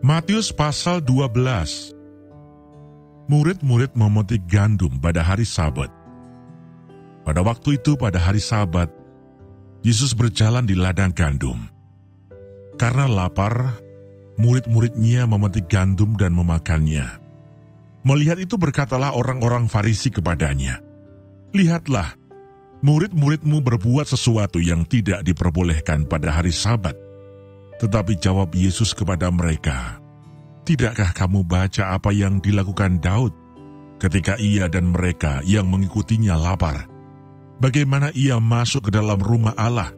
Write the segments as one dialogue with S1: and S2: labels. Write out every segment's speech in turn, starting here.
S1: Matius pasal 12. Murid-murid memetik gandum pada hari Sabat. Pada waktu itu, pada hari Sabat, Yesus berjalan di ladang gandum. Karena lapar, murid-muridnya memetik gandum dan memakannya. Melihat itu berkatalah orang-orang Farisi kepadanya, "Lihatlah, murid-muridmu berbuat sesuatu yang tidak diperbolehkan pada hari Sabat." Tetapi jawab Yesus kepada mereka, "Tidakkah kamu baca apa yang dilakukan Daud ketika ia dan mereka yang mengikutinya lapar? Bagaimana ia masuk ke dalam rumah Allah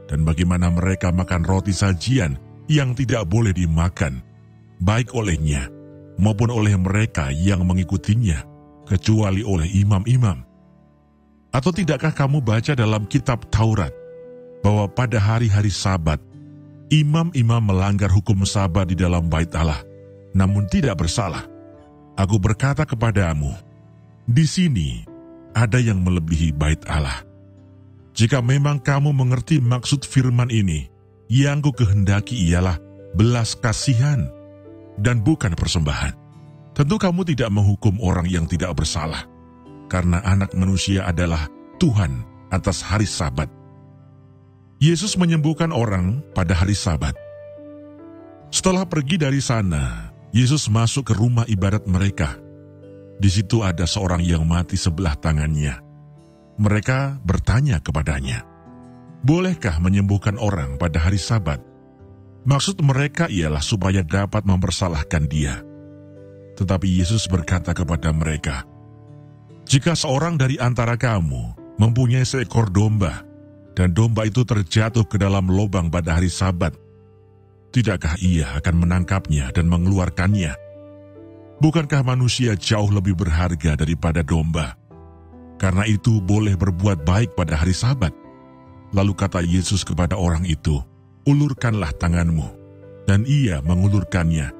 S1: dan bagaimana mereka makan roti sajian yang tidak boleh dimakan, baik olehnya maupun oleh mereka yang mengikutinya, kecuali oleh imam-imam? Atau tidakkah kamu baca dalam kitab Taurat bahwa pada hari-hari Sabat, imam-imam melanggar hukum Sabat di dalam bait Allah, namun tidak bersalah? Aku berkata kepadamu, di sini ada yang melebihi bait Allah. Jika memang kamu mengerti maksud firman ini, yang ku kehendaki ialah belas kasihan dan bukan persembahan. Tentu kamu tidak menghukum orang yang tidak bersalah, karena Anak Manusia adalah Tuhan atas hari Sabat." Yesus menyembuhkan orang pada hari Sabat. Setelah pergi dari sana, Yesus masuk ke rumah ibadat mereka. Di situ ada seorang yang mati sebelah tangannya. Mereka bertanya kepadanya, "Bolehkah menyembuhkan orang pada hari Sabat?" Maksud mereka ialah supaya dapat mempersalahkan dia. Tetapi Yesus berkata kepada mereka, "Jika seorang dari antara kamu mempunyai seekor domba, dan domba itu terjatuh ke dalam lubang pada hari Sabat, tidakkah ia akan menangkapnya dan mengeluarkannya? Bukankah manusia jauh lebih berharga daripada domba? Karena itu boleh berbuat baik pada hari Sabat." Lalu kata Yesus kepada orang itu, "Ulurkanlah tanganmu." Dan ia mengulurkannya.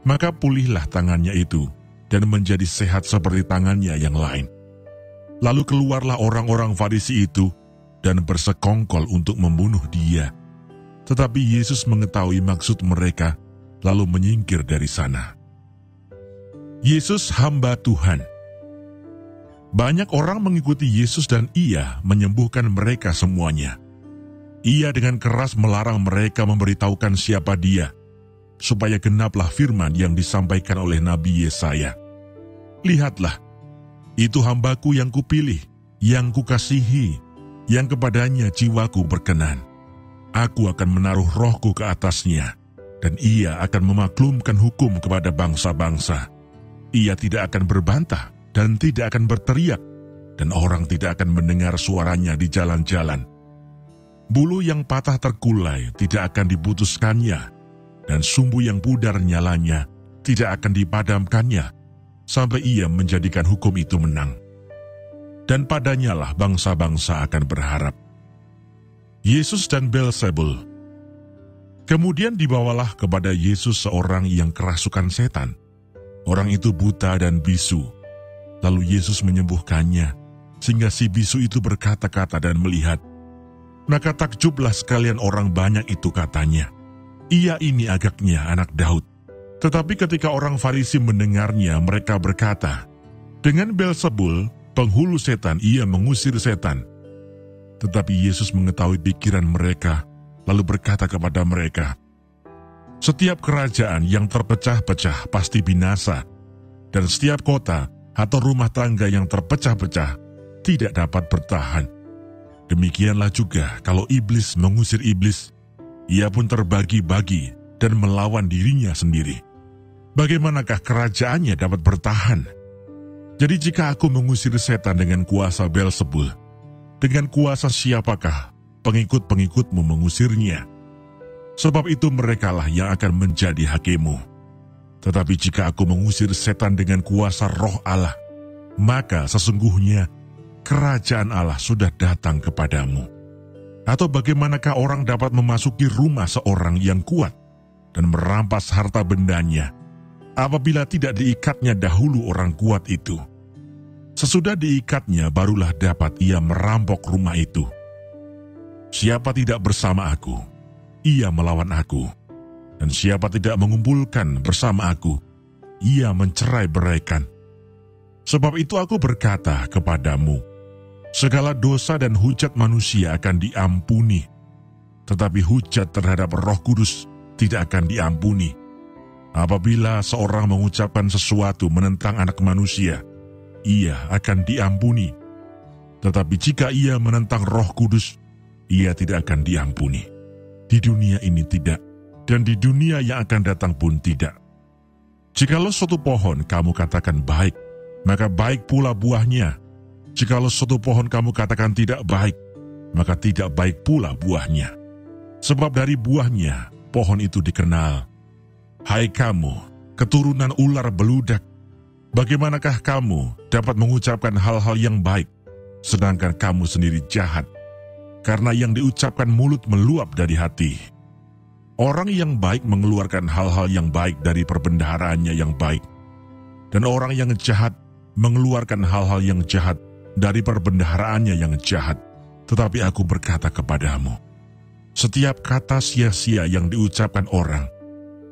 S1: Maka pulihlah tangannya itu dan menjadi sehat seperti tangannya yang lain. Lalu keluarlah orang-orang Farisi itu dan bersekongkol untuk membunuh dia. Tetapi Yesus mengetahui maksud mereka, lalu menyingkir dari sana. Yesus hamba Tuhan. Banyak orang mengikuti Yesus dan ia menyembuhkan mereka semuanya. Ia dengan keras melarang mereka memberitahukan siapa dia, supaya genaplah firman yang disampaikan oleh Nabi Yesaya. "Lihatlah, itu hambaku yang kupilih, yang kukasihi, yang kepadanya jiwaku berkenan. Aku akan menaruh rohku ke atasnya, dan ia akan memaklumkan hukum kepada bangsa-bangsa. Ia tidak akan berbantah dan tidak akan berteriak, dan orang tidak akan mendengar suaranya di jalan-jalan. Bulu yang patah terkulai tidak akan diputuskannya, dan sumbu yang pudar nyalanya tidak akan dipadamkannya, sampai ia menjadikan hukum itu menang. Dan padanyalah bangsa-bangsa akan berharap." Yesus dan Beelzebul. Kemudian dibawalah kepada Yesus seorang yang kerasukan setan. Orang itu buta dan bisu. Lalu Yesus menyembuhkannya, sehingga si bisu itu berkata-kata dan melihat. Maka takjublah sekalian orang banyak itu, katanya, "Ia ini agaknya anak Daud." Tetapi ketika orang Farisi mendengarnya, mereka berkata, "Dengan Beelzebul, penghulu setan, ia mengusir setan." Tetapi Yesus mengetahui pikiran mereka, lalu berkata kepada mereka, "Setiap kerajaan yang terpecah-pecah pasti binasa, dan setiap kota atau rumah tangga yang terpecah-pecah tidak dapat bertahan. Demikianlah juga kalau iblis mengusir iblis, ia pun terbagi-bagi dan melawan dirinya sendiri. Bagaimanakah kerajaannya dapat bertahan? Jadi jika aku mengusir setan dengan kuasa Beelzebul, dengan kuasa siapakah pengikut-pengikutmu mengusirnya? Sebab itu merekalah yang akan menjadi hakimmu. Tetapi jika aku mengusir setan dengan kuasa Roh Allah, maka sesungguhnya kerajaan Allah sudah datang kepadamu. Atau bagaimanakah orang dapat memasuki rumah seorang yang kuat dan merampas harta bendanya, apabila tidak diikatnya dahulu orang kuat itu? Sesudah diikatnya barulah dapat ia merampok rumah itu. Siapa tidak bersama aku, ia melawan aku. Dan siapa tidak mengumpulkan bersama aku, ia mencerai-beraikan. Sebab itu aku berkata kepadamu, segala dosa dan hujat manusia akan diampuni, tetapi hujat terhadap Roh Kudus tidak akan diampuni. Apabila seorang mengucapkan sesuatu menentang Anak Manusia, ia akan diampuni. Tetapi jika ia menentang Roh Kudus, ia tidak akan diampuni. Di dunia ini tidak, dan di dunia yang akan datang pun tidak. Jikalau suatu pohon kamu katakan baik, maka baik pula buahnya. Jikalau suatu pohon kamu katakan tidak baik, maka tidak baik pula buahnya. Sebab dari buahnya pohon itu dikenal. Hai kamu, keturunan ular beludak, bagaimanakah kamu dapat mengucapkan hal-hal yang baik, sedangkan kamu sendiri jahat? Karena yang diucapkan mulut meluap dari hati. Orang yang baik mengeluarkan hal-hal yang baik dari perbendaharaannya yang baik, dan orang yang jahat mengeluarkan hal-hal yang jahat dari perbendaharaannya yang jahat. Tetapi aku berkata kepadamu, setiap kata sia-sia yang diucapkan orang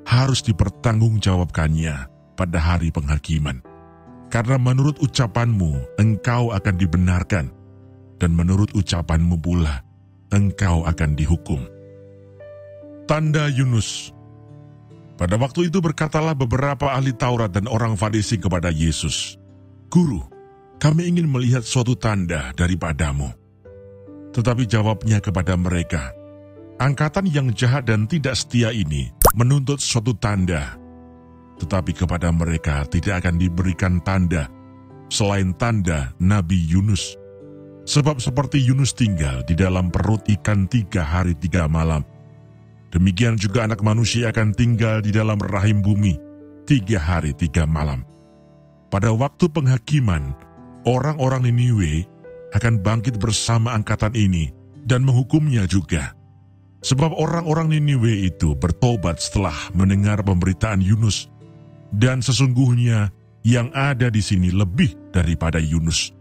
S1: harus dipertanggungjawabkannya pada hari penghakiman. Karena menurut ucapanmu engkau akan dibenarkan, dan menurut ucapanmu pula engkau akan dihukum. Tanda Yunus. Pada waktu itu berkatalah beberapa ahli Taurat dan orang Farisi kepada Yesus, Guru, kami ingin melihat suatu tanda daripadamu. Tetapi jawabnya kepada mereka, angkatan yang jahat dan tidak setia ini menuntut suatu tanda. Tetapi kepada mereka tidak akan diberikan tanda selain tanda Nabi Yunus. Sebab seperti Yunus tinggal di dalam perut ikan 3 hari 3 malam, demikian juga Anak Manusia akan tinggal di dalam rahim bumi 3 hari 3 malam. Pada waktu penghakiman, orang-orang Niniwe akan bangkit bersama angkatan ini dan menghukumnya juga. Sebab orang-orang Niniwe itu bertobat setelah mendengar pemberitaan Yunus, dan sesungguhnya yang ada di sini lebih daripada Yunus.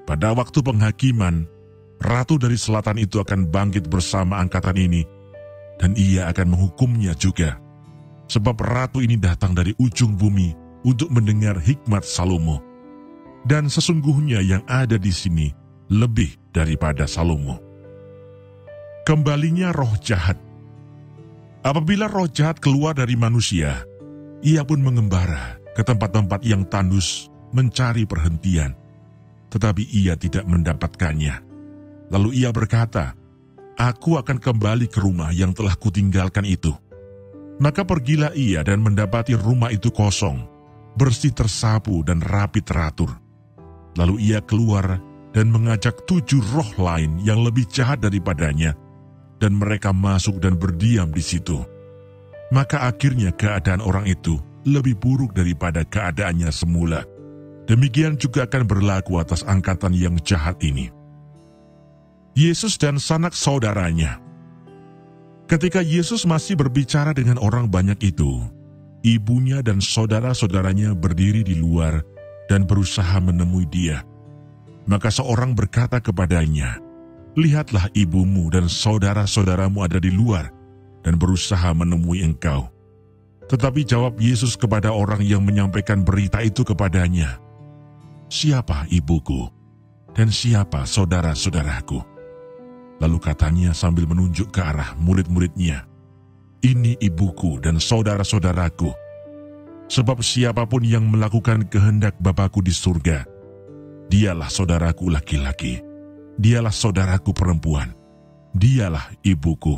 S1: Pada waktu penghakiman, Ratu dari Selatan itu akan bangkit bersama angkatan ini, dan ia akan menghukumnya juga. Sebab Ratu ini datang dari ujung bumi untuk mendengar hikmat Salomo. Dan sesungguhnya yang ada di sini lebih daripada Salomo. Kembalinya roh jahat. Apabila roh jahat keluar dari manusia, ia pun mengembara ke tempat-tempat yang tandus mencari perhentian, tetapi ia tidak mendapatkannya. Lalu ia berkata, aku akan kembali ke rumah yang telah kutinggalkan itu. Maka pergilah ia dan mendapati rumah itu kosong, bersih tersapu dan rapi teratur. Lalu ia keluar dan mengajak 7 roh lain yang lebih jahat daripadanya, dan mereka masuk dan berdiam di situ. Maka akhirnya keadaan orang itu lebih buruk daripada keadaannya semula. Demikian juga akan berlaku atas angkatan yang jahat ini. Yesus dan sanak saudaranya. Ketika Yesus masih berbicara dengan orang banyak itu, ibunya dan saudara-saudaranya berdiri di luar dan berusaha menemui dia. Maka seorang berkata kepadanya, lihatlah ibumu dan saudara-saudaramu ada di luar dan berusaha menemui engkau. Tetapi jawab Yesus kepada orang yang menyampaikan berita itu kepadanya, siapa ibuku dan siapa saudara-saudaraku? Lalu katanya sambil menunjuk ke arah murid-muridnya, ini ibuku dan saudara-saudaraku. Sebab siapapun yang melakukan kehendak Bapa-Ku di surga, dialah saudaraku laki-laki, dialah saudaraku perempuan, dialah ibuku,